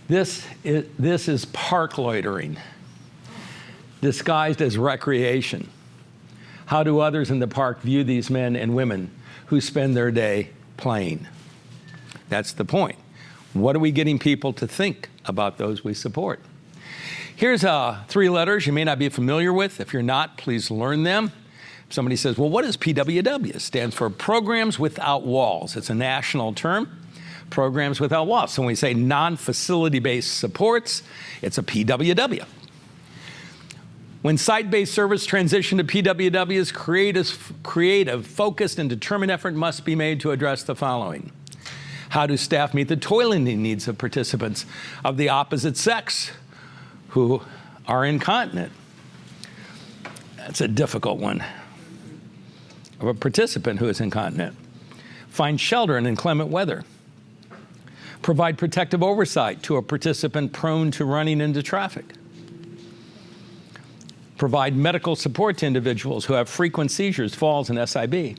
This is park loitering, disguised as recreation. How do others in the park view these men and women who spend their day playing? That's the point. What are we getting people to think about those we support? Here's 3 letters you may not be familiar with. If you're not, please learn them. If somebody says, well, what is PWW? It stands for Programs Without Walls. It's a national term, Programs Without Walls. So when we say non-facility-based supports, it's a PWW. When site-based service transition to PWWs, creative, focused, and determined effort must be made to address the following. How do staff meet the toileting needs of participants of the opposite sex who are incontinent? That's a difficult one. Of a participant who is incontinent. Find shelter in inclement weather. Provide protective oversight to a participant prone to running into traffic. Provide medical support to individuals who have frequent seizures, falls, and SIB.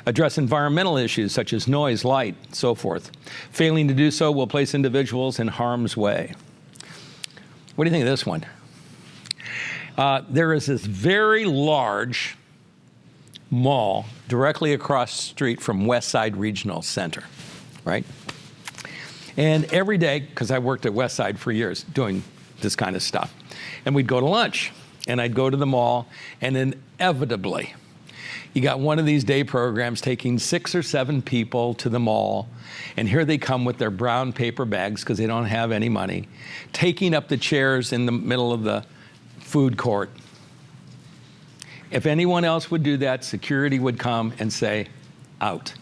Address environmental issues such as noise, light, so forth. Failing to do so will place individuals in harm's way. What do you think of this one? There is this very large mall directly across the street from West Side Regional Center, right? And every day, because I worked at West Side for years doing this kind of stuff, and we'd go to lunch, and I'd go to the mall, and inevitably, you got one of these day programs taking 6 or 7 people to the mall, and here they come with their brown paper bags because they don't have any money, taking up the chairs in the middle of the food court. If anyone else would do that, security would come and say, out.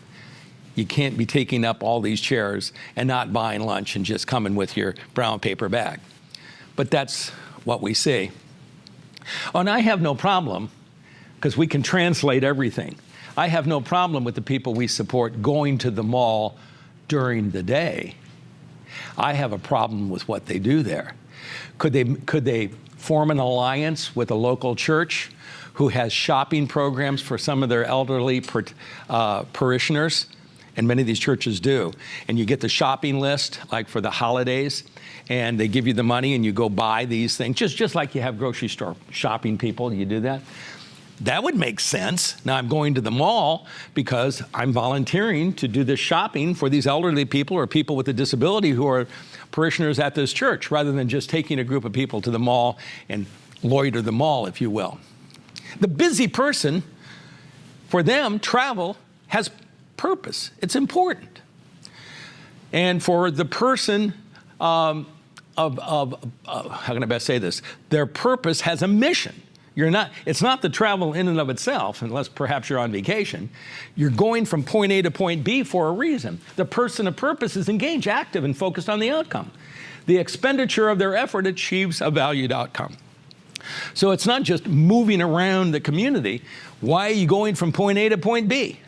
You can't be taking up all these chairs and not buying lunch and just coming with your brown paper bag. But that's what we see. Oh, and I have no problem, because we can translate everything. I have no problem with the people we support going to the mall during the day. I have a problem with what they do there. Could they form an alliance with a local church who has shopping programs for some of their elderly parishioners? And many of these churches do. And you get the shopping list, like for the holidays, and they give you the money and you go buy these things, just like you have grocery store shopping people, you do that. That would make sense. Now I'm going to the mall because I'm volunteering to do this shopping for these elderly people or people with a disability who are parishioners at this church, rather than just taking a group of people to the mall and loiter the mall, if you will. The busy person, for them, travel has purpose. It's important. And for the person how can I best say this? Their purpose has a mission. It's not the travel in and of itself, unless perhaps you're on vacation. You're going from point A to point B for a reason. The person of purpose is engaged, active, and focused on the outcome. The expenditure of their effort achieves a valued outcome. So it's not just moving around the community. Why are you going from point A to point B?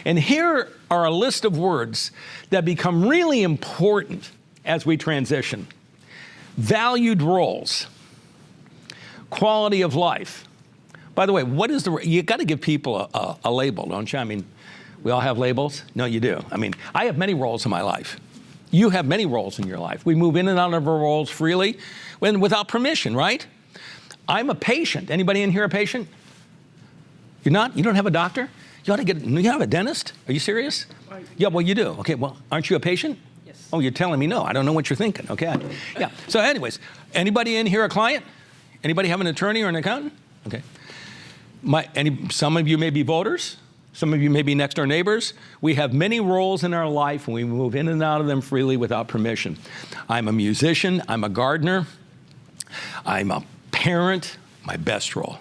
And here are a list of words that become really important as we transition. Valued roles. Quality of life. By the way, you got to give people a label, don't you? I mean, we all have labels? No, you do. I mean, I have many roles in my life. You have many roles in your life. We move in and out of our roles freely without permission, right? I'm a patient. Anybody in here a patient? You're not? You don't have a doctor? You have a dentist? Are you serious? Yeah, well, you do. Okay, well, aren't you a patient? Yes. Oh, you're telling me no. I don't know what you're thinking. Okay. Yeah. So anyways, anybody in here a client? Anybody have an attorney or an accountant? Okay. Some of you may be voters. Some of you may be next door neighbors. We have many roles in our life, and we move in and out of them freely without permission. I'm a musician. I'm a gardener. I'm a parent. My best role.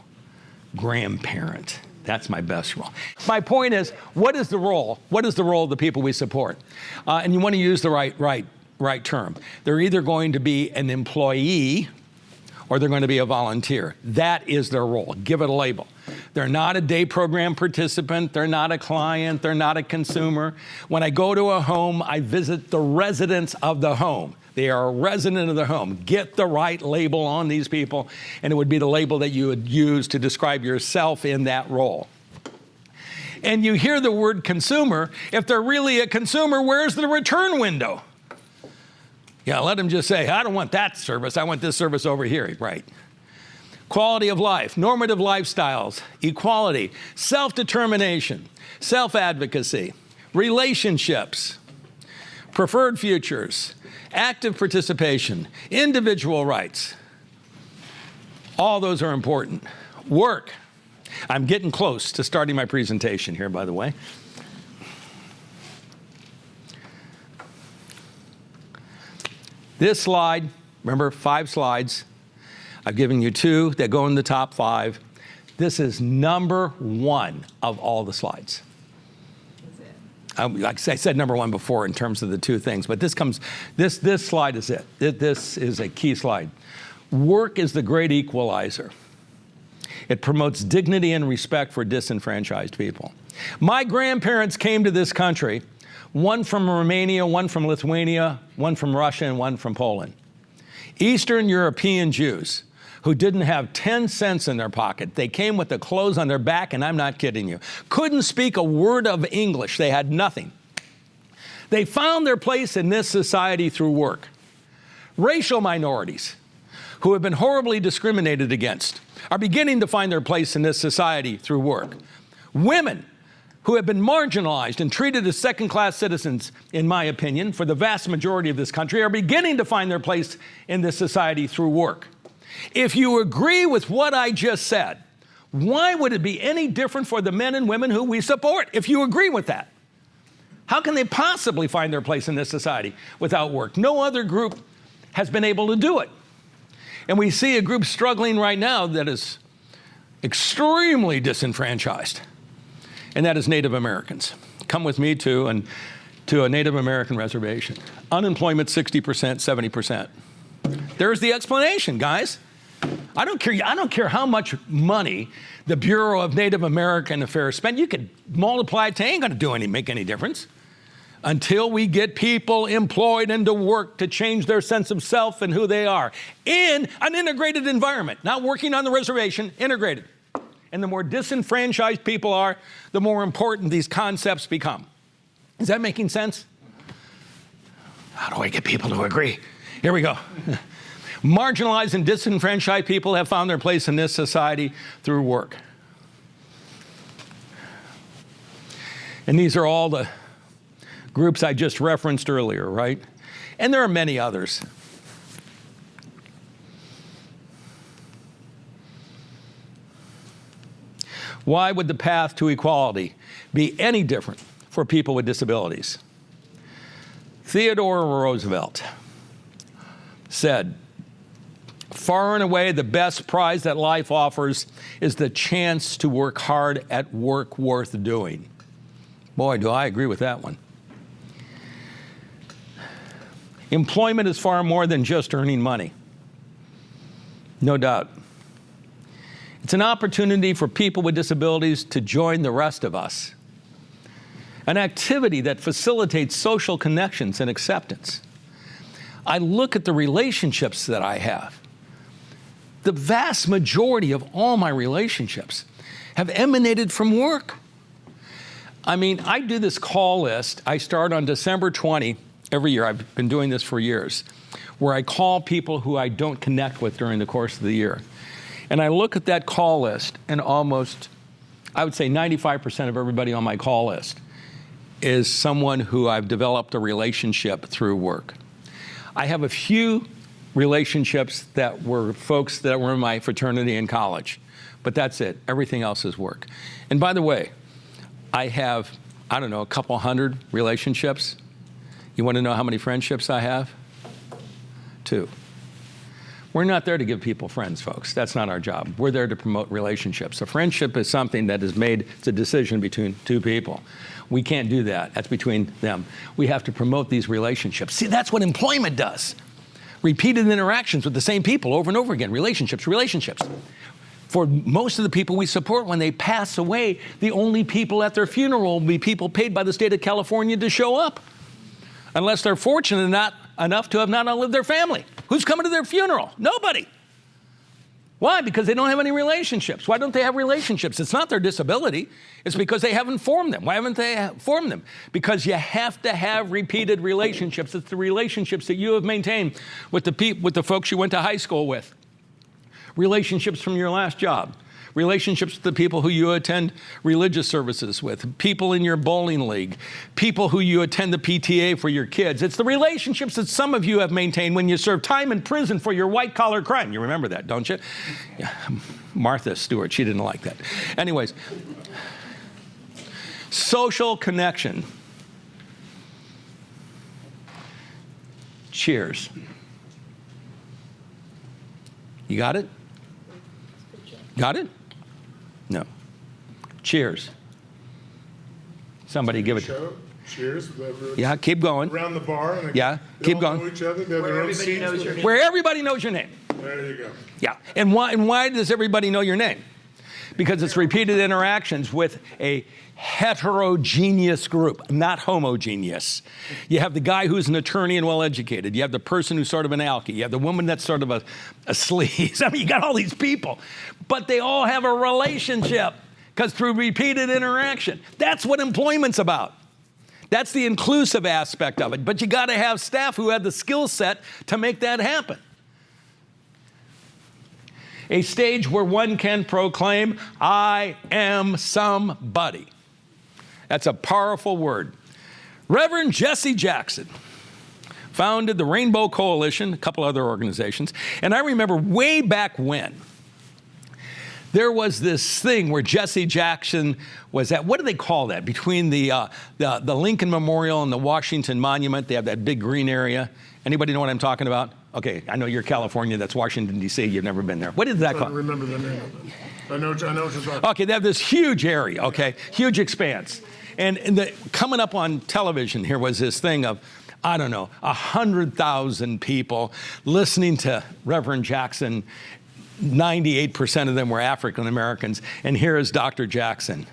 Grandparent. That's my best role. My point is, what is the role? What is the role of the people we support? And you want to use the right term. They're either going to be an employee or they're going to be a volunteer. That is their role. Give it a label. They're not a day program participant. They're not a client. They're not a consumer. When I go to a home, I visit the residents of the home. They are a resident of the home. Get the right label on these people, and it would be the label that you would use to describe yourself in that role. And you hear the word consumer. If they're really a consumer, where's the return window? Yeah, let them just say, I don't want that service. I want this service over here. Right. Quality of life, normative lifestyles, equality, self-determination, self-advocacy, relationships, preferred futures, active participation, individual rights. All those are important. Work. I'm getting close to starting my presentation here, by the way. This slide, remember, 5 slides. I've given you 2 that go in the top 5. This is number 1 of all the slides. Like I said number 1 before in terms of the 2 things, but this slide is it. This is a key slide. Work is the great equalizer. It promotes dignity and respect for disenfranchised people. My grandparents came to this country, one from Romania, one from Lithuania, one from Russia, and one from Poland. Eastern European Jews who didn't have 10 cents in their pocket. They came with the clothes on their back, and I'm not kidding you. Couldn't speak a word of English. They had nothing. They found their place in this society through work. Racial minorities who have been horribly discriminated against are beginning to find their place in this society through work. Women who have been marginalized and treated as second-class citizens, in my opinion, for the vast majority of this country, are beginning to find their place in this society through work. If you agree with what I just said, why would it be any different for the men and women who we support if you agree with that? How can they possibly find their place in this society without work? No other group has been able to do it. And we see a group struggling right now that is extremely disenfranchised, and that is Native Americans. Come with me to a Native American reservation. Unemployment 60%, 70%. There's the explanation, guys. I don't care how much money the Bureau of Native American Affairs spent. You could multiply it. It ain't going to make any difference until we get people employed and to work to change their sense of self and who they are in an integrated environment, not working on the reservation, integrated. And the more disenfranchised people are, the more important these concepts become. Is that making sense? How do I get people to agree? Here we go. Marginalized and disenfranchised people have found their place in this society through work. And these are all the groups I just referenced earlier, right? And there are many others. Why would the path to equality be any different for people with disabilities? Theodore Roosevelt said, "Far and away the best prize that life offers is the chance to work hard at work worth doing." Boy, do I agree with that one. Employment is far more than just earning money. No doubt. It's an opportunity for people with disabilities to join the rest of us. An activity that facilitates social connections and acceptance. I look at the relationships that I have. The vast majority of all my relationships have emanated from work. I mean, I do this call list. I start on December 20 every year. I've been doing this for years, where I call people who I don't connect with during the course of the year. And I look at that call list, and almost, I would say 95% of everybody on my call list is someone who I've developed a relationship through work. I have a few relationships that were folks that were in my fraternity in college, but that's it. Everything else is work. And by the way, I have, I don't know, a couple hundred relationships. You want to know how many friendships I have? 2. We're not there to give people friends, folks. That's not our job. We're there to promote relationships. A friendship is something that is made, it's a decision between 2 people. We can't do that. That's between them. We have to promote these relationships. See, that's what employment does. Repeated interactions with the same people over and over again. Relationships. For most of the people we support, when they pass away, the only people at their funeral will be people paid by the state of California to show up. Unless they're fortunate enough to have not outlived their family. Who's coming to their funeral? Nobody. Why? Because they don't have any relationships. Why don't they have relationships? It's not their disability. It's because they haven't formed them. Why haven't they formed them? Because you have to have repeated relationships. It's the relationships that you have maintained with the folks you went to high school with. Relationships from your last job. Relationships with the people who you attend religious services with, people in your bowling league, people who you attend the PTA for your kids. It's the relationships that some of you have maintained when you served time in prison for your white-collar crime. You remember that, don't you? Yeah. Martha Stewart, she didn't like that. Anyways, social connection. Cheers. You got it? Got it? No. Cheers. Somebody give it. Cheers. Yeah, keep going. Around the bar. And yeah, keep going. Know each other. Where everybody knows your name. Where everybody knows your name. There you go. Yeah. And why does everybody know your name? Because it's repeated interactions with a heterogeneous group, not homogeneous. You have the guy who's an attorney and well-educated. You have the person who's sort of an alkie. You have the woman that's sort of a sleaze. I mean, you got all these people. But they all have a relationship because through repeated interaction. That's what employment's about. That's the inclusive aspect of it. But you got to have staff who have the skill set to make that happen. A stage where one can proclaim, I am somebody. That's a powerful word. Reverend Jesse Jackson founded the Rainbow Coalition, a couple other organizations, and I remember way back when, there was this thing where Jesse Jackson was at, what do they call that? Between the Lincoln Memorial and the Washington Monument, they have that big green area. Anybody know what I'm talking about? Okay, I know you're California, that's Washington, D.C., you've never been there. What is that called? I don't remember the name of it. I know what you're talking about. Okay, they have this huge area, okay, huge expanse. And coming up on television here was this thing of, I don't know, 100,000 people listening to Reverend Jackson. 98% of them were African Americans. And here is Dr. Jackson.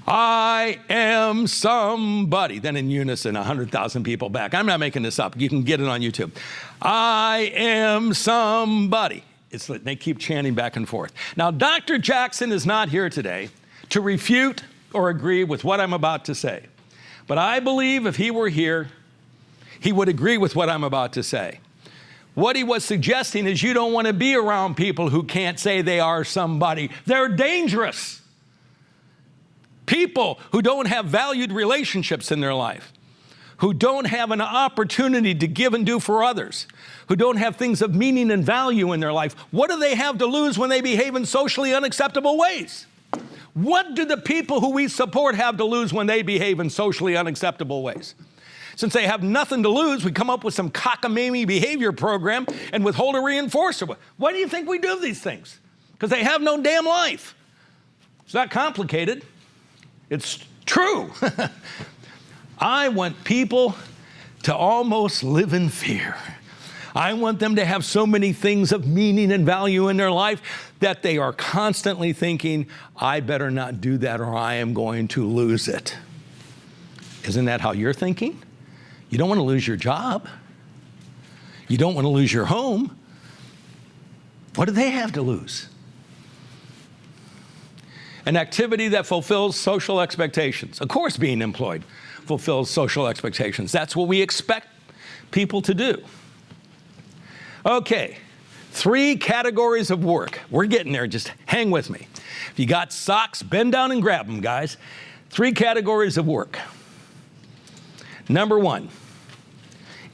I am somebody. Then in unison, 100,000 people back. I'm not making this up. You can get it on YouTube. I am somebody. They keep chanting back and forth. Now, Dr. Jackson is not here today to refute or agree with what I'm about to say. But I believe if he were here, he would agree with what I'm about to say. What he was suggesting is you don't want to be around people who can't say they are somebody. They're dangerous. People who don't have valued relationships in their life, who don't have an opportunity to give and do for others, who don't have things of meaning and value in their life. What do they have to lose when they behave in socially unacceptable ways? What do the people who we support have to lose when they behave in socially unacceptable ways? Since they have nothing to lose, we come up with some cockamamie behavior program and withhold a reinforcer. Why do you think we do these things? Because they have no damn life. It's not complicated. It's true. I want people to almost live in fear. I want them to have so many things of meaning and value in their life that they are constantly thinking, I better not do that or I am going to lose it. Isn't that how you're thinking? You don't want to lose your job. You don't want to lose your home. What do they have to lose? An activity that fulfills social expectations. Of course, being employed fulfills social expectations. That's what we expect people to do. Okay, 3 categories of work. We're getting there, just hang with me. If you got socks, bend down and grab them, guys. 3 categories of work. Number 1,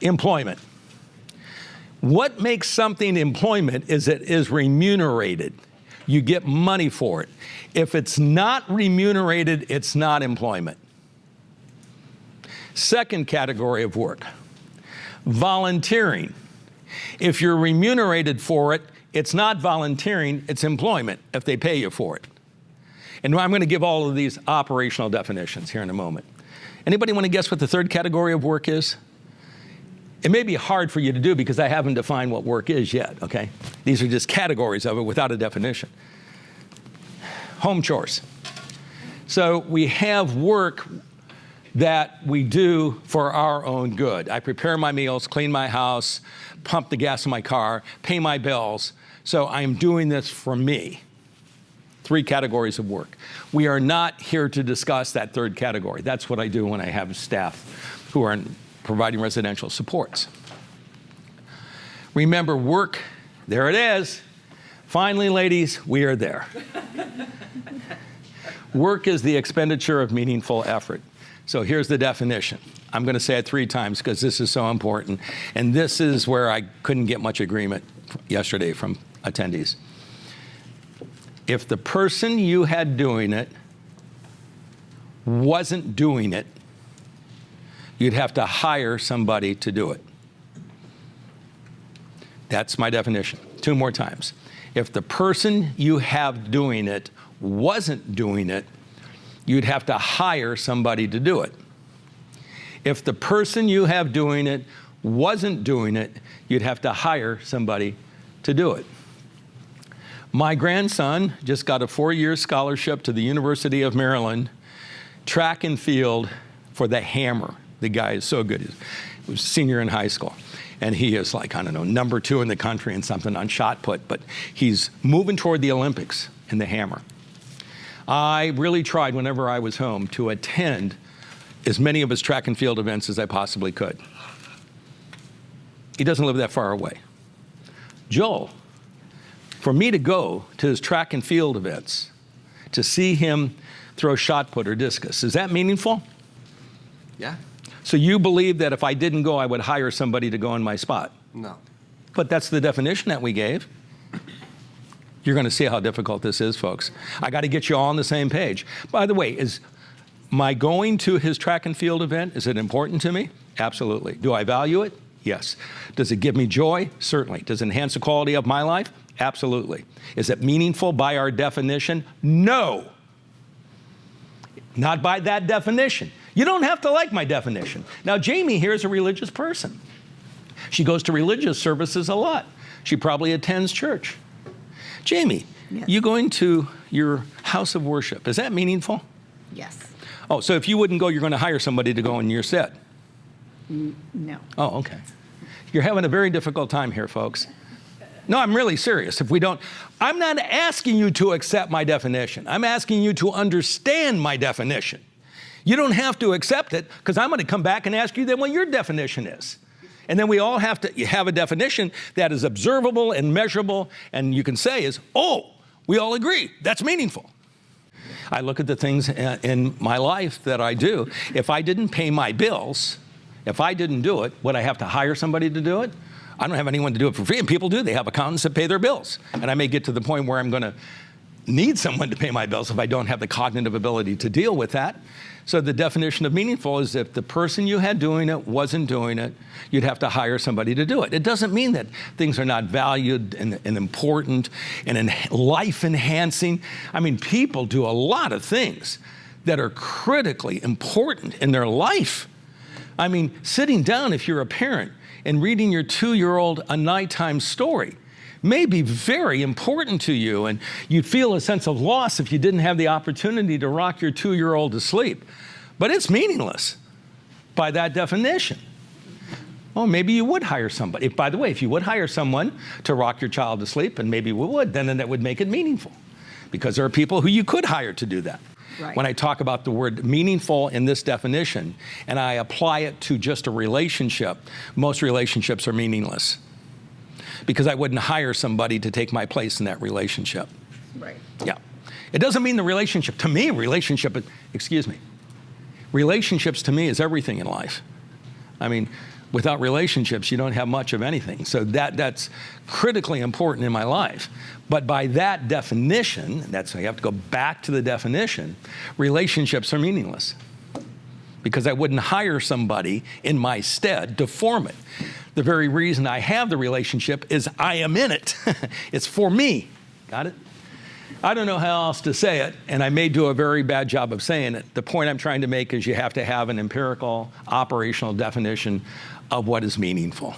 employment. What makes something employment is it is remunerated. You get money for it. If it's not remunerated, it's not employment. Second category of work, volunteering. If you're remunerated for it, it's not volunteering, it's employment if they pay you for it. And I'm going to give all of these operational definitions here in a moment. Anybody want to guess what the third category of work is? It may be hard for you to do because I haven't defined what work is yet, okay? These are just categories of it without a definition. Home chores. So we have work that we do for our own good. I prepare my meals, clean my house, pump the gas in my car, pay my bills, So I am doing this for me. 3 categories of work. We are not here to discuss that third category. That's what I do when I have staff who are providing residential supports. Remember, work, there it is. Finally, ladies, we are there. Work is the expenditure of meaningful effort. So here's the definition. I'm going to say it 3 times because this is so important. And this is where I couldn't get much agreement yesterday from attendees. If the person you had doing it wasn't doing it, you'd have to hire somebody to do it. That's my definition. 2 more times. If the person you have doing it wasn't doing it, you'd have to hire somebody to do it. If the person you have doing it wasn't doing it, you'd have to hire somebody to do it. My grandson just got a 4-year scholarship to the University of Maryland, track and field for the Hammer. The guy is so good. He was a senior in high school. And he is like, I don't know, number 2 in the country and something on shot put. But he's moving toward the Olympics in the Hammer. I really tried whenever I was home to attend as many of his track and field events as I possibly could. He doesn't live that far away. Joel, for me to go to his track and field events, to see him throw shot put or discus, is that meaningful? Yeah. So you believe that if I didn't go, I would hire somebody to go in my spot? No. But that's the definition that we gave. You're going to see how difficult this is, folks. I got to get you all on the same page. By the way, is my going to his track and field event, is it important to me? Absolutely. Do I value it? Yes. Does it give me joy? Certainly. Does it enhance the quality of my life? Absolutely. Is it meaningful by our definition? No. Not by that definition. You don't have to like my definition. Now, Jamie here is a religious person. She goes to religious services a lot. She probably attends church. Jamie, Yes. you going to your house of worship, is that meaningful? Yes. Oh, so if you wouldn't go, you're going to hire somebody to go in your set? No. Oh, okay. You're having a very difficult time here, folks. No, I'm really serious. If we don't, I'm not asking you to accept my definition. I'm asking you to understand my definition. You don't have to accept it, because I'm going to come back and ask you then what your definition is. And then we all have to have a definition that is observable and measurable, and you can say is, oh, we all agree, that's meaningful. I look at the things in my life that I do. If I didn't pay my bills, if I didn't do it, would I have to hire somebody to do it? I don't have anyone to do it for free, and people do. They have accountants that pay their bills. And I may get to the point where I'm going to need someone to pay my bills if I don't have the cognitive ability to deal with that. So the definition of meaningful is if the person you had doing it wasn't doing it, you'd have to hire somebody to do it. It doesn't mean that things are not valued and important and life-enhancing. I mean, people do a lot of things that are critically important in their life. I mean, sitting down, if you're a parent, and reading your 2-year-old a nighttime story may be very important to you, and you'd feel a sense of loss if you didn't have the opportunity to rock your 2-year-old to sleep. But it's meaningless by that definition. Well, maybe you would hire somebody. By the way, if you would hire someone to rock your child to sleep, and maybe we would, then that would make it meaningful, because there are people who you could hire to do that. Right. When I talk about the word meaningful in this definition, and I apply it to just a relationship, most relationships are meaningless, because I wouldn't hire somebody to take my place in that relationship. Right. Yeah. It doesn't mean the relationship, to me, relationships to me is everything in life. I mean, without relationships, you don't have much of anything. So that's critically important in my life. But by that definition, that's why you have to go back to the definition, relationships are meaningless, because I wouldn't hire somebody in my stead to form it. The very reason I have the relationship is I am in it. It's for me. Got it? I don't know how else to say it, and I may do a very bad job of saying it. The point I'm trying to make is you have to have an empirical, operational definition of what is meaningful.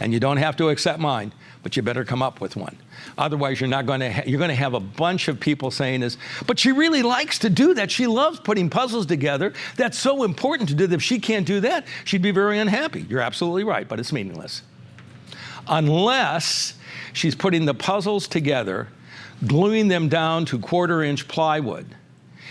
And you don't have to accept mine, but you better come up with one. Otherwise, you're going to have a bunch of people saying this, but she really likes to do that. She loves putting puzzles together. That's so important to do that. If she can't do that, she'd be very unhappy. You're absolutely right, but it's meaningless. unless she's putting the puzzles together, gluing them down to 1/4-inch plywood,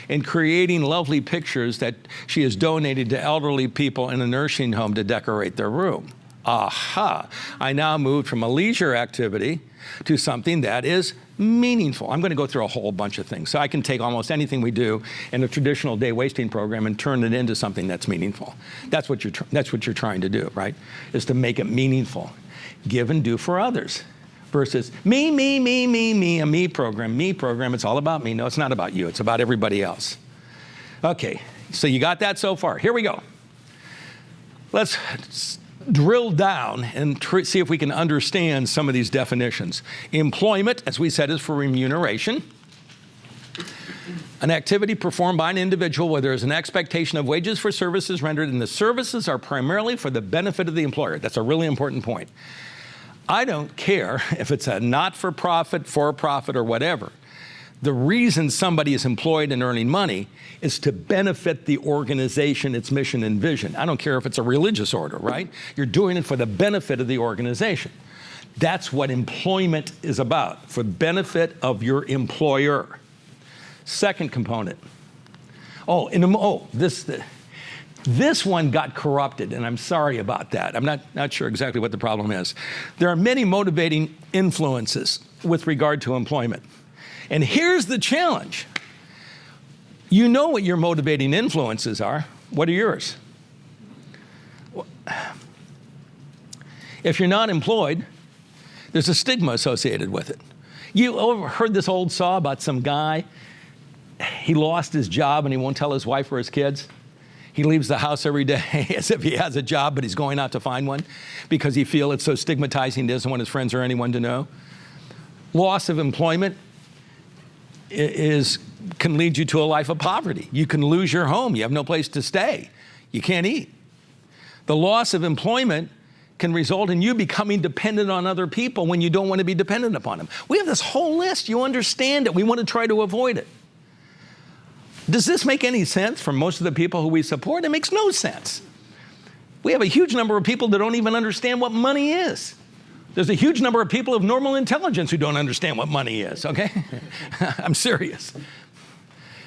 and creating lovely pictures that she has donated to elderly people in a nursing home to decorate their room. Aha! I now moved from a leisure activity to something that is meaningful. I'm going to go through a whole bunch of things. So I can take almost anything we do in a traditional day wasting program and turn it into something that's meaningful. That's what you're trying to do, right? Is to make it meaningful. Give and do for others. Versus me, a me program, it's all about me. No, it's not about you, it's about everybody else. Okay, so you got that so far. Here we go. Let's drill down and see if we can understand some of these definitions. Employment, as we said, is for remuneration. An activity performed by an individual where there is an expectation of wages for services rendered, and the services are primarily for the benefit of the employer. That's a really important point. I don't care if it's a not-for-profit, for-profit, or whatever. The reason somebody is employed and earning money is to benefit the organization, its mission and vision. I don't care if it's a religious order, right? You're doing it for the benefit of the organization. That's what employment is about, for the benefit of your employer. Second component. This one got corrupted, and I'm sorry about that. I'm not sure exactly what the problem is. There are many motivating influences with regard to employment. And here's the challenge. You know what your motivating influences are. What are yours? If you're not employed, there's a stigma associated with it. You heard this old saw about some guy, he lost his job and he won't tell his wife or his kids? He leaves the house every day as if he has a job, but he's going out to find one because he feels it's so stigmatizing, he doesn't want his friends or anyone to know. Loss of employment can lead you to a life of poverty. You can lose your home. You have no place to stay. You can't eat. The loss of employment can result in you becoming dependent on other people when you don't want to be dependent upon them. We have this whole list. You understand it. We want to try to avoid it. Does this make any sense for most of the people who we support? It makes no sense. We have a huge number of people that don't even understand what money is. There's a huge number of people of normal intelligence who don't understand what money is, okay? I'm serious.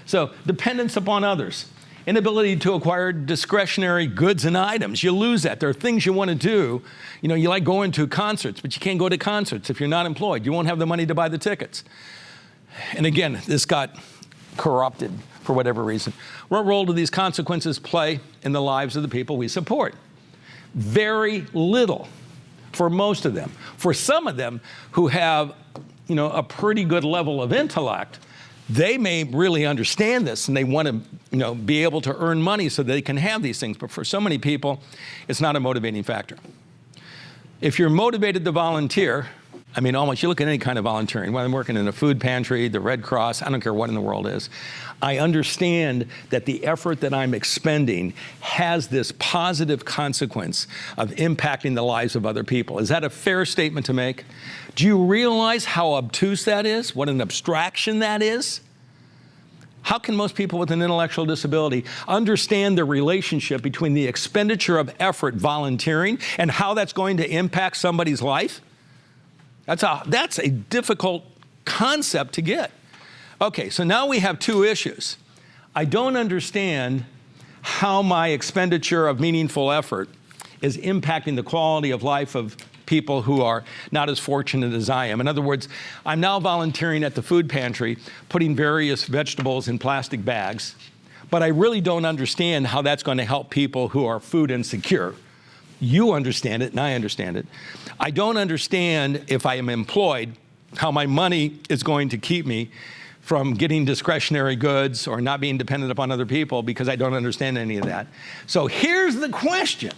So, dependence upon others. Inability to acquire discretionary goods and items. You lose that. There are things you want to do. You know, you like going to concerts, but you can't go to concerts if you're not employed. You won't have the money to buy the tickets. And again, this got corrupted for whatever reason. What role do these consequences play in the lives of the people we support? Very little for most of them. For some of them who have, a pretty good level of intellect, they may really understand this and they want to, be able to earn money so they can have these things. But for so many people, it's not a motivating factor. If you're motivated to volunteer, almost, you look at any kind of volunteering, whether I'm working in a food pantry, the Red Cross, I don't care what in the world is, I understand that the effort that I'm expending has this positive consequence of impacting the lives of other people. Is that a fair statement to make? Do you realize how obtuse that is? What an abstraction that is? How can most people with an intellectual disability understand the relationship between the expenditure of effort volunteering and how that's going to impact somebody's life? That's a difficult concept to get. Okay, so now we have two issues. I don't understand how my expenditure of meaningful effort is impacting the quality of life of people who are not as fortunate as I am. In other words, I'm now volunteering at the food pantry, putting various vegetables in plastic bags, but I really don't understand how that's going to help people who are food insecure. You understand it, and I understand it. I don't understand, if I am employed, how my money is going to keep me from getting discretionary goods or not being dependent upon other people, because I don't understand any of that. So here's the question.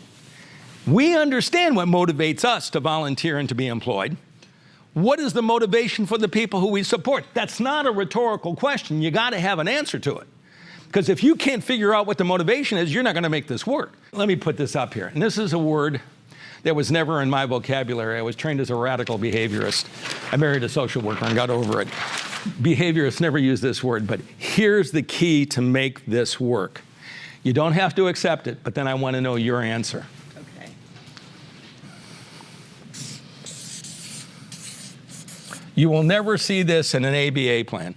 We understand what motivates us to volunteer and to be employed. What is the motivation for the people who we support? That's not a rhetorical question. You got to have an answer to it. Because if you can't figure out what the motivation is, you're not going to make this work. Let me put this up here. And this is a word that was never in my vocabulary. I was trained as a radical behaviorist. I married a social worker and got over it. Behaviorists never use this word, but here's the key to make this work. You don't have to accept it, but then I want to know your answer. Okay. You will never see this in an ABA plan.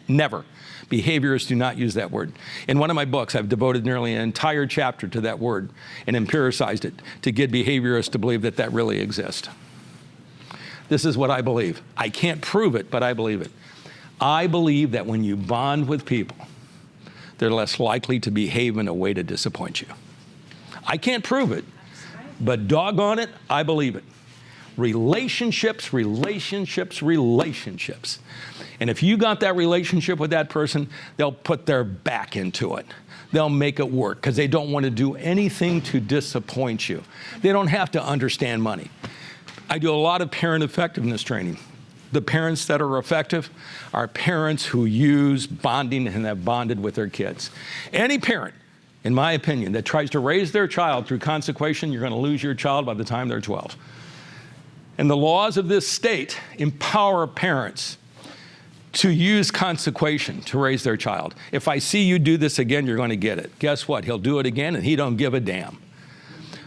Never. Behaviorists do not use that word. In one of my books, I've devoted nearly an entire chapter to that word and empiricized it to get behaviorists to believe that that really exists. This is what I believe. I can't prove it, but I believe it. I believe that when you bond with people, they're less likely to behave in a way to disappoint you. I can't prove it, but doggone it, I believe it. Relationships, relationships, relationships. And if you got that relationship with that person, they'll put their back into it. They'll make it work because they don't want to do anything to disappoint you. They don't have to understand money. I do a lot of parent effectiveness training. The parents that are effective are parents who use bonding and have bonded with their kids. Any parent, in my opinion, that tries to raise their child through consequation, you're going to lose your child by the time they're 12. And the laws of this state empower parents to use consequation to raise their child. If I see you do this again, you're going to get it. Guess what? He'll do it again, and he don't give a damn.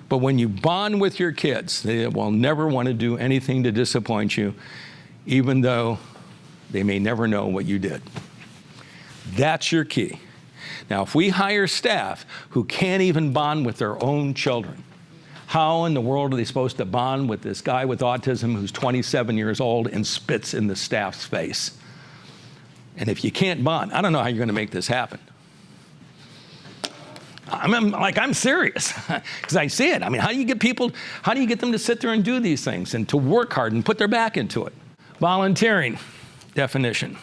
But when you bond with your kids, they will never want to do anything to disappoint you, even though they may never know what you did. That's your key. Now, if we hire staff who can't even bond with their own children, how in the world are they supposed to bond with this guy with autism who's 27 years old and spits in the staff's face? And if you can't bond, I don't know how you're going to make this happen. I'm serious because I see it. I mean, how do you get them to sit there and do these things and to work hard and put their back into it? Volunteering, definition.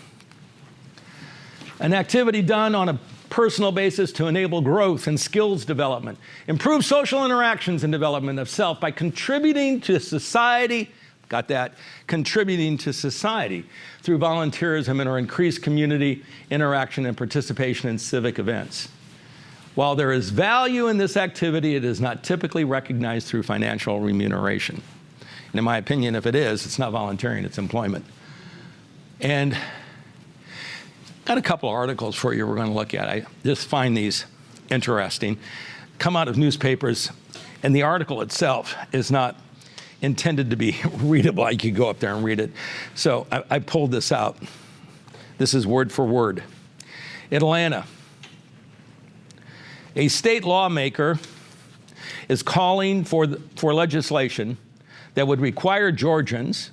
An activity done on a personal basis to enable growth and skills development, improve social interactions and development of self by contributing to society, got that? Contributing to society through volunteerism and or increased community interaction and participation in civic events. While there is value in this activity, it is not typically recognized through financial remuneration. And in my opinion, if it is, it's not volunteering, it's employment. And got a couple of articles for you we're going to look at. I just find these interesting. Come out of newspapers, and the article itself is not intended to be readable. I could go up there and read it. So I pulled this out. This is word for word. Atlanta. A state lawmaker is calling for legislation that would require Georgians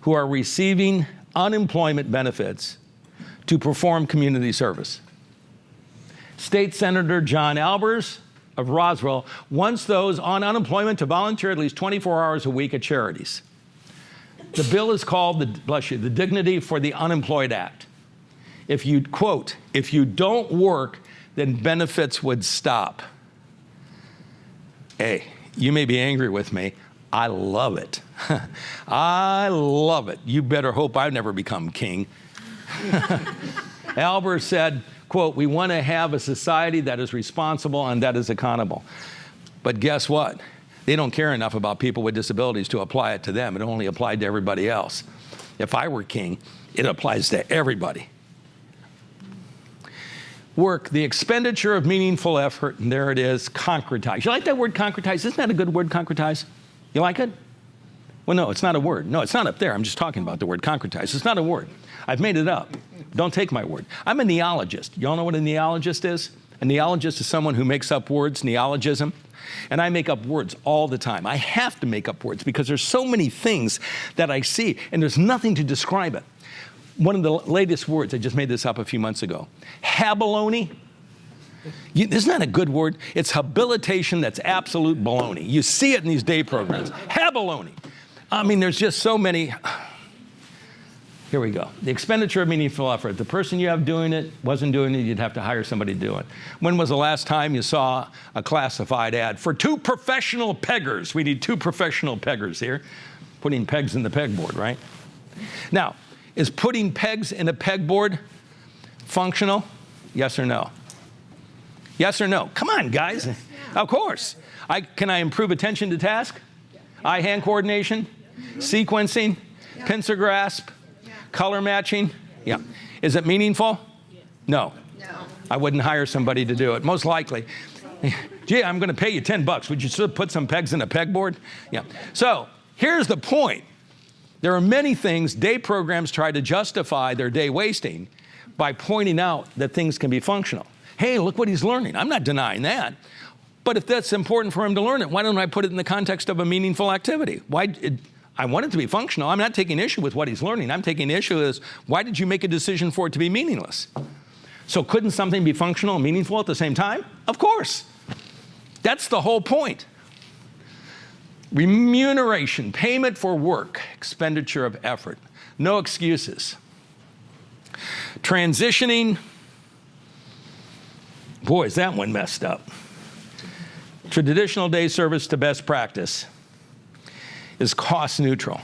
who are receiving unemployment benefits to perform community service. State Senator John Albers of Roswell wants those on unemployment to volunteer at least 24 hours a week at charities. The bill is called, the Dignity for the Unemployed Act. If you, quote, if you don't work, then benefits would stop. Hey, you may be angry with me. I love it. I love it. You better hope I never become king. Albers said, quote, we want to have a society that is responsible and that is accountable. But guess what? They don't care enough about people with disabilities to apply it to them. It only applied to everybody else. If I were king, it applies to everybody. Work, the expenditure of meaningful effort, and there it is, concretize. You like that word concretize? Isn't that a good word, concretize? You like it? Well, no, it's not a word. No, it's not up there. I'm just talking about the word concretize. It's not a word. I've made it up. Don't take my word. I'm a neologist. You all know what a neologist is? A neologist is someone who makes up words, neologism. And I make up words all the time. I have to make up words because there's so many things that I see, and there's nothing to describe it. One of the latest words, I just made this up a few months ago, habaloney. Isn't that a good word? It's habilitation that's absolute baloney. You see it in these day programs. Habaloney. I mean, there's just so many. Here we go. The expenditure of meaningful effort. The person you have doing it wasn't doing it, you'd have to hire somebody to do it. When was the last time you saw a classified ad for 2 professional peggers? We need 2 professional peggers here. Putting pegs in the pegboard, right? Now, is putting pegs in a pegboard functional? Yes or no? Yes or no? Come on, guys. Yeah. Of course. Can I improve attention to task? Yeah. Eye-hand coordination? Yeah. Sequencing? Yeah. Pincer grasp? Yeah. Color matching? Yeah. Is it meaningful? Yeah. No. No. I wouldn't hire somebody to do it, most likely. Gee, I'm going to pay you $10. Would you still put some pegs in a pegboard? Yeah. So here's the point. There are many things day programs try to justify their day wasting by pointing out that things can be functional. Hey, look what he's learning. I'm not denying that. But if that's important for him to learn it, why don't I put it in the context of a meaningful activity? I want it to be functional. I'm not taking issue with what he's learning. I'm taking issue with why did you make a decision for it to be meaningless? So couldn't something be functional and meaningful at the same time? Of course. That's the whole point. Remuneration, payment for work, expenditure of effort. No excuses. Transitioning, boy, is that one messed up. Traditional day service to best practice is cost neutral.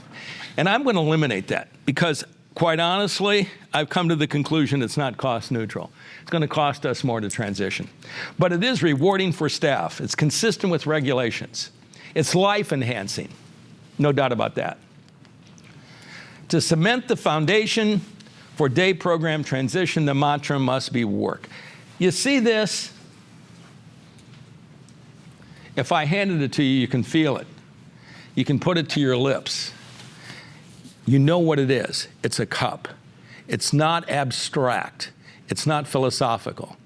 And I'm going to eliminate that because, quite honestly, I've come to the conclusion it's not cost neutral. It's going to cost us more to transition. But it is rewarding for staff. It's consistent with regulations. It's life enhancing. No doubt about that. To cement the foundation for day program transition, the mantra must be work. You see this? If I handed it to you, you can feel it. You can put it to your lips. You know what it is. It's a cup. It's not abstract. It's not philosophical.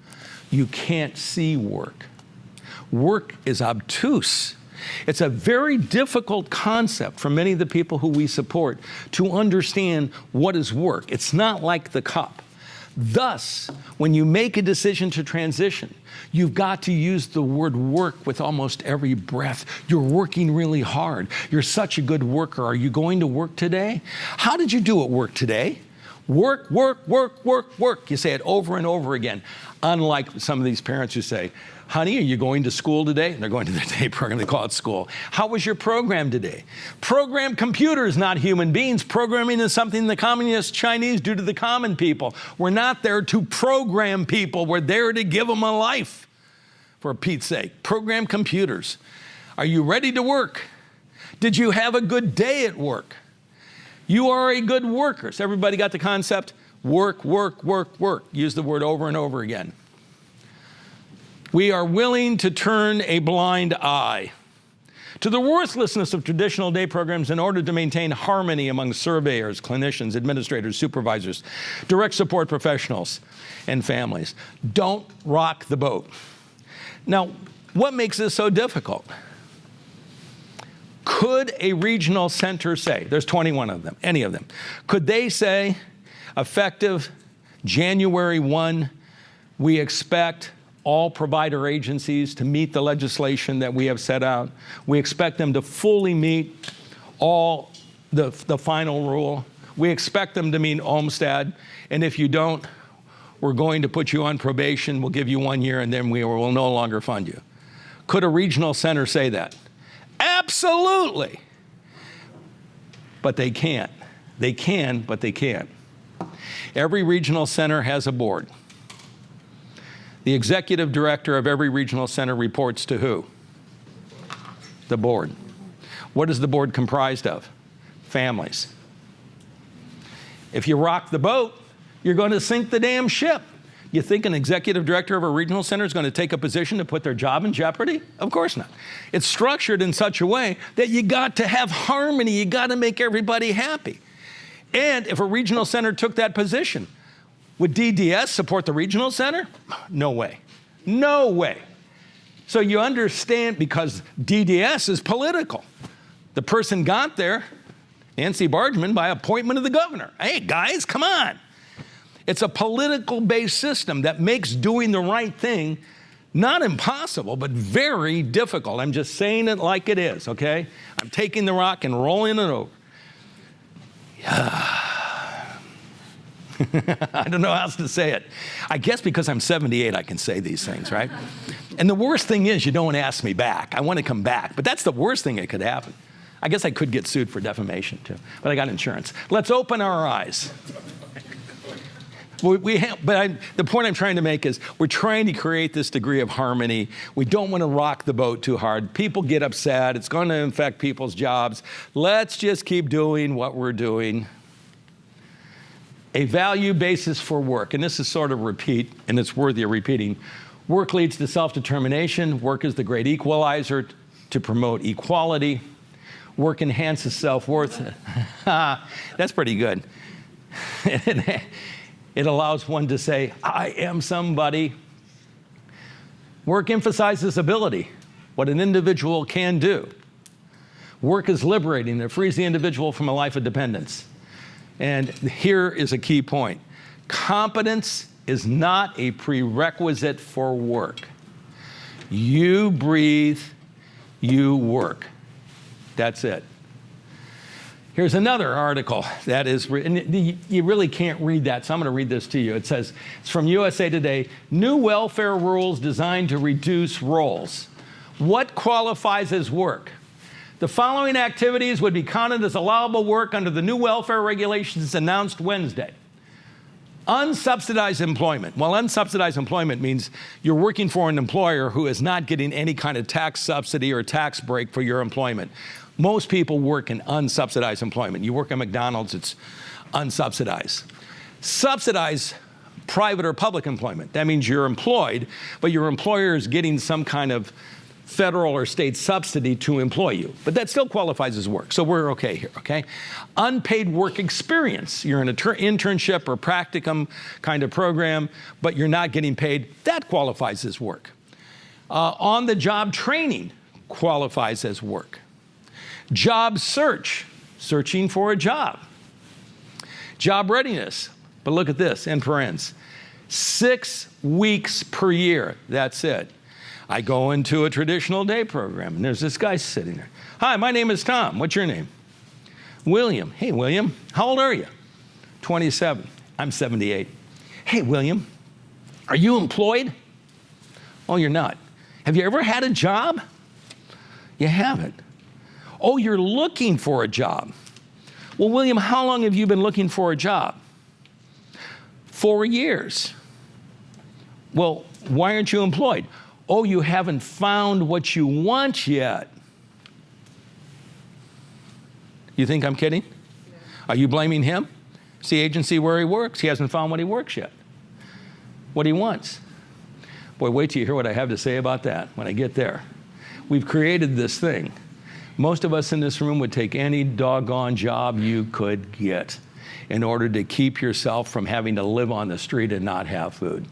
You can't see work. Work is obtuse. It's a very difficult concept for many of the people who we support to understand what is work. It's not like the cup. Thus, when you make a decision to transition, you've got to use the word work with almost every breath. You're working really hard. You're such a good worker. Are you going to work today? How did you do at work today? Work, work, work, work, work. You say it over and over again. Unlike some of these parents who say, honey, are you going to school today? And they're going to their day program. They call it school. How was your program today? Program computers, not human beings. Programming is something the communist Chinese do to the common people. We're not there to program people. We're there to give them a life, for Pete's sake. Program computers. Are you ready to work? Did you have a good day at work? You are a good worker. So everybody got the concept? Work, work, work, work. Use the word over and over again. We are willing to turn a blind eye to the worthlessness of traditional day programs in order to maintain harmony among surveyors, clinicians, administrators, supervisors, direct support professionals, and families. Don't rock the boat. Now, what makes this so difficult? Could a regional center say, there's 21 of them, any of them, could they say, effective January 1, we expect all provider agencies to meet the legislation that we have set out. We expect them to fully meet all the final rule. We expect them to meet Olmstead. And if you don't, we're going to put you on probation. We'll give you 1 year, and then we will no longer fund you. Could a regional center say that? Absolutely. But they can't. They can, but they can't. Every regional center has a board. The executive director of every regional center reports to who? The board. What is the board comprised of? Families. If you rock the boat, you're going to sink the damn ship. You think an executive director of a regional center is going to take a position to put their job in jeopardy? Of course not. It's structured in such a way that you got to have harmony. You got to make everybody happy. And if a regional center took that position, would DDS support the regional center? No way. No way. So you understand, because DDS is political. The person got there, Nancy Bargman, by appointment of the governor. Hey, guys, come on. It's a political-based system that makes doing the right thing not impossible, but very difficult. I'm just saying it like it is, okay? I'm taking the rock and rolling it over. I don't know how else to say it. I guess because I'm 78, I can say these things, right? And the worst thing is you don't ask me back. I want to come back, but that's the worst thing that could happen. I guess I could get sued for defamation too, but I got insurance. Let's open our eyes. The point I'm trying to make is we're trying to create this degree of harmony. We don't want to rock the boat too hard. People get upset. It's going to affect people's jobs. Let's just keep doing what we're doing. A value basis for work, and this is sort of repeat, and it's worthy of repeating. Work leads to self-determination. Work is the great equalizer to promote equality. Work enhances self-worth. That's pretty good. It allows one to say, I am somebody. Work emphasizes ability, what an individual can do. Work is liberating. It frees the individual from a life of dependence. And here is a key point. Competence is not a prerequisite for work. You breathe, you work. That's it. Here's another article that is, and you really can't read that, so I'm going to read this to you. It says, it's from USA Today, new welfare rules designed to reduce roles. What qualifies as work? The following activities would be counted as allowable work under the new welfare regulations announced Wednesday. Unsubsidized employment. Well, unsubsidized employment means you're working for an employer who is not getting any kind of tax subsidy or tax break for your employment. Most people work in unsubsidized employment. You work at McDonald's, it's unsubsidized. Subsidized private or public employment. That means you're employed, but your employer is getting some kind of federal or state subsidy to employ you. But that still qualifies as work, so we're okay here, okay? Unpaid work experience. You're in an internship or practicum kind of program, but you're not getting paid. That qualifies as work. On-the-job training qualifies as work. Job search, searching for a job. Job readiness, but look at this, in parentheses, 6 weeks per year, that's it. I go into a traditional day program, and there's this guy sitting there. Hi, my name is Tom. What's your name? William. Hey, William. How old are you? 27. I'm 78. Hey, William. Are you employed? Oh, you're not. Have you ever had a job? You haven't. Oh, you're looking for a job. Well, William, how long have you been looking for a job? 4 years. Well, why aren't you employed? Oh, you haven't found what you want yet. You think I'm kidding? Yeah. Are you blaming him? It's the agency where he works. He hasn't found what he works yet. What he wants. Boy, wait till you hear what I have to say about that when I get there. We've created this thing. Most of us in this room would take any doggone job you could get in order to keep yourself from having to live on the street and not have food.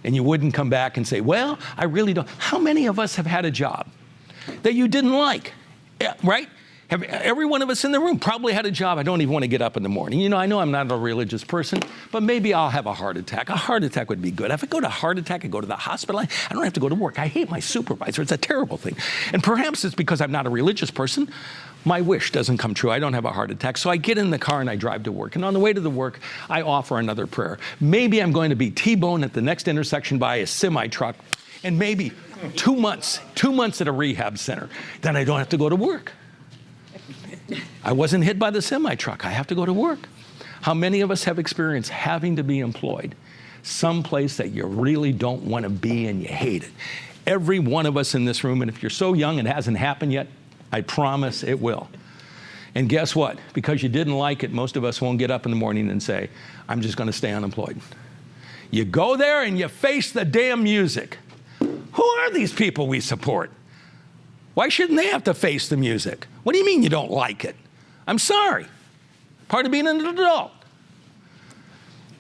And you wouldn't come back and say, well, I really don't. How many of us have had a job that you didn't like, right? Every one of us in the room probably had a job. I don't even want to get up in the morning. You know, I know I'm not a religious person, but maybe I'll have a heart attack. A heart attack would be good. If I go to a heart attack, I go to the hospital. I don't have to go to work. I hate my supervisor. It's a terrible thing. And perhaps it's because I'm not a religious person. My wish doesn't come true. I don't have a heart attack. So I get in the car and I drive to work. And on the way to the work, I offer another prayer. Maybe I'm going to be T-boned at the next intersection by a semi-truck, and maybe 2 months at a rehab center. Then I don't have to go to work. I wasn't hit by the semi-truck. I have to go to work. How many of us have experienced having to be employed someplace that you really don't want to be and you hate it? Every one of us in this room, and if you're so young and it hasn't happened yet, I promise it will. And guess what? Because you didn't like it, most of us won't get up in the morning and say, I'm just going to stay unemployed. You go there and you face the damn music. Who are these people we support? Why shouldn't they have to face the music? What do you mean you don't like it? I'm sorry. Part of being an adult.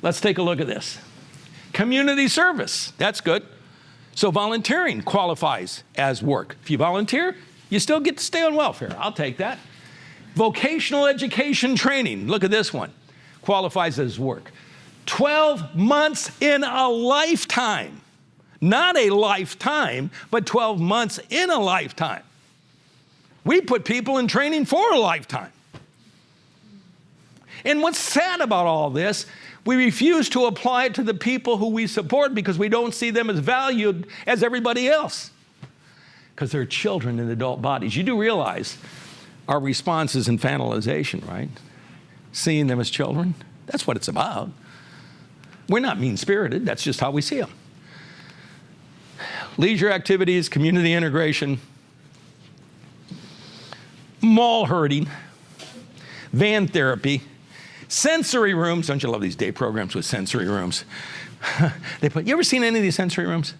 Let's take a look at this. Community service, that's good. So volunteering qualifies as work. If you volunteer, you still get to stay on welfare. I'll take that. Vocational education training, look at this one, qualifies as work. 12 months in a lifetime. Not a lifetime, but 12 months in a lifetime. We put people in training for a lifetime. And what's sad about all this, we refuse to apply it to the people who we support because we don't see them as valued as everybody else. Because they're children in adult bodies. You do realize our response is infantilization, right? Seeing them as children. That's what it's about. We're not mean-spirited. That's just how we see them. Leisure activities, community integration, mall herding, van therapy, sensory rooms. Don't you love these day programs with sensory rooms? You ever seen any of these sensory rooms?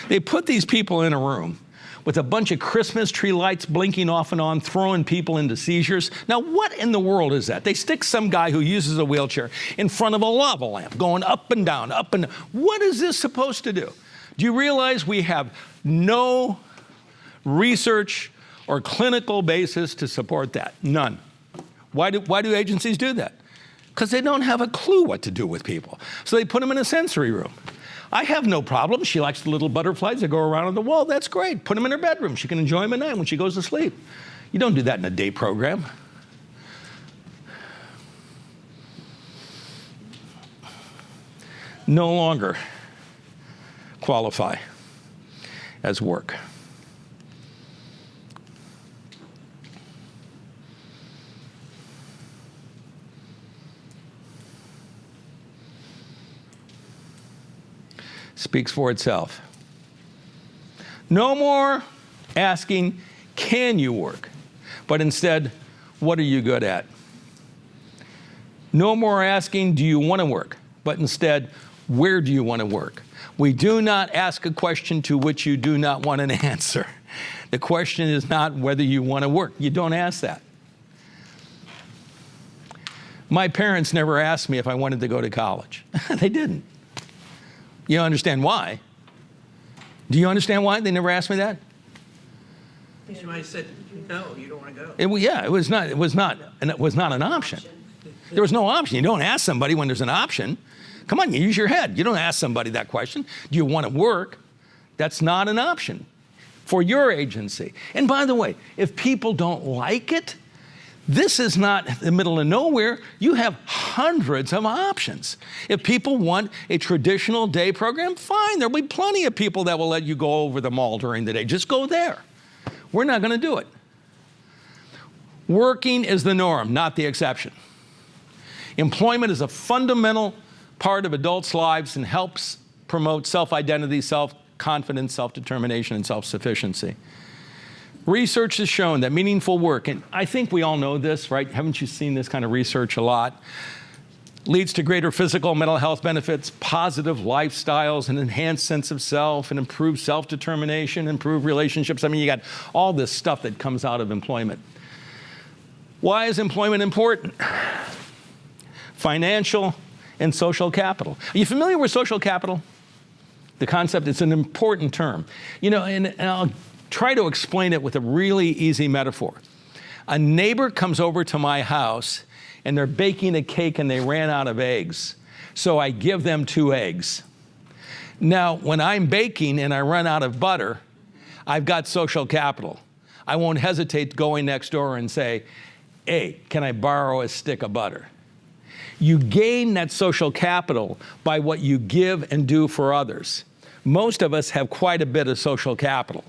They put these people in a room with a bunch of Christmas tree lights blinking off and on, throwing people into seizures. Now, what in the world is that? They stick some guy who uses a wheelchair in front of a lava lamp, going up and down, up and down. What is this supposed to do? Do you realize we have no research or clinical basis to support that? None. Why do agencies do that? Because they don't have a clue what to do with people. So they put them in a sensory room. I have no problem. She likes the little butterflies that go around on the wall. That's great. Put them in her bedroom. She can enjoy them at night when she goes to sleep. You don't do that in a day program. No longer qualify as work. Speaks for itself. No more asking, can you work? But instead, what are you good at? No more asking, do you want to work? But instead, where do you want to work? We do not ask a question to which you do not want an answer. The question is not whether you want to work. You don't ask that. My parents never asked me if I wanted to go to college. They didn't. You understand why? Do you understand why they never asked me that? You might have said, no, you don't want to go. It was not an option. There was no option. You don't ask somebody when there's an option. Come on, you use your head. You don't ask somebody that question. Do you want to work? That's not an option for your agency. And by the way, if people don't like it, this is not the middle of nowhere. You have hundreds of options. If people want a traditional day program, fine. There'll be plenty of people that will let you go over the mall during the day. Just go there. We're not going to do it. Working is the norm, not the exception. Employment is a fundamental part of adults' lives and helps promote self-identity, self-confidence, self-determination, and self-sufficiency. Research has shown that meaningful work, and I think we all know this, right? Haven't you seen this kind of research a lot? Leads to greater physical and mental health benefits, positive lifestyles, an enhanced sense of self, and improved self-determination, improved relationships. I mean, you got all this stuff that comes out of employment. Why is employment important? Financial and social capital. Are you familiar with social capital? The concept, it's an important term. You know, and I'll try to explain it with a really easy metaphor. A neighbor comes over to my house and they're baking a cake and they ran out of eggs. So I give them 2 eggs. Now, when I'm baking and I run out of butter, I've got social capital. I won't hesitate going next door and say, hey, can I borrow a stick of butter? You gain that social capital by what you give and do for others. Most of us have quite a bit of social capital.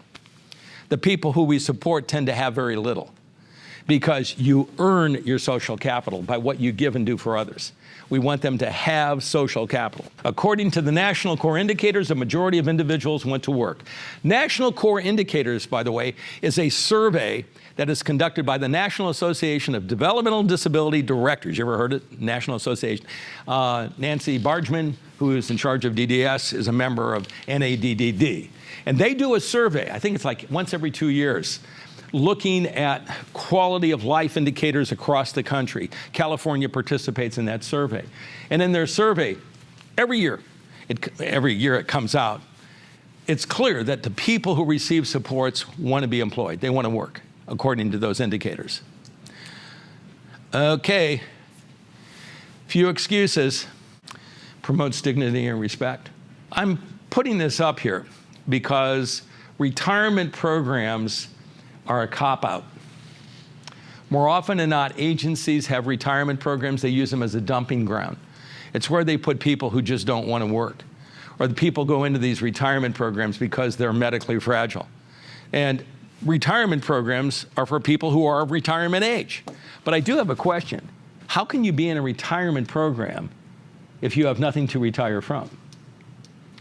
The people who we support tend to have very little because you earn your social capital by what you give and do for others. We want them to have social capital. According to the National Core Indicators, a majority of individuals went to work. National Core Indicators, by the way, is a survey that is conducted by the National Association of Developmental Disability Directors. You ever heard it? National Association. Nancy Bargman, who is in charge of DDS, is a member of NADDD. And they do a survey, I think it's like once every 2 years, looking at quality of life indicators across the country. California participates in that survey. And in their survey, every year it comes out, it's clear that the people who receive supports want to be employed. They want to work, according to those indicators. Okay, few excuses. Promotes dignity and respect. I'm putting this up here because retirement programs are a cop-out. More often than not, agencies have retirement programs. They use them as a dumping ground. It's where they put people who just don't want to work. Or the people go into these retirement programs because they're medically fragile. And retirement programs are for people who are of retirement age. But I do have a question. How can you be in a retirement program if you have nothing to retire from?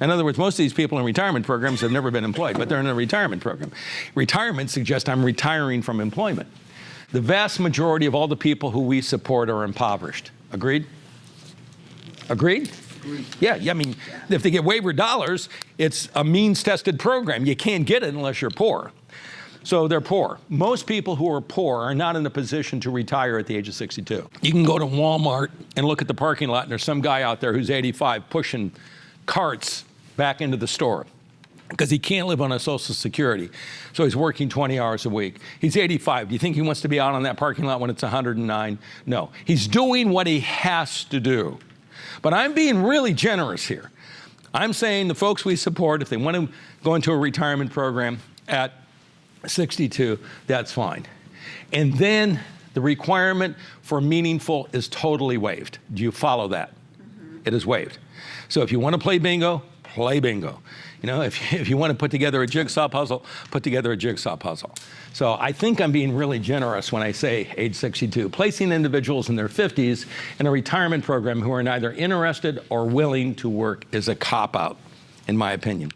In other words, most of these people in retirement programs have never been employed, but they're in a retirement program. Retirement suggests I'm retiring from employment. The vast majority of all the people who we support are impoverished. Agreed? Agreed? Agreed. Yeah, I mean, if they get waiver dollars, it's a means-tested program. You can't get it unless you're poor. So they're poor. Most people who are poor are not in a position to retire at the age of 62. You can go to Walmart and look at the parking lot, and there's some guy out there who's 85 pushing carts back into the store because he can't live on a Social Security. So he's working 20 hours a week. He's 85. Do you think he wants to be out on that parking lot when it's 109? No. He's doing what he has to do. But I'm being really generous here. I'm saying the folks we support, if they want to go into a retirement program at 62, that's fine. And then the requirement for meaningful is totally waived. Do you follow that? It is waived. So if you want to play bingo, play bingo. You know, if you want to put together a jigsaw puzzle, put together a jigsaw puzzle. So I think I'm being really generous when I say age 62. Placing individuals in their 50s in a retirement program who are neither interested or willing to work is a cop-out, in my opinion.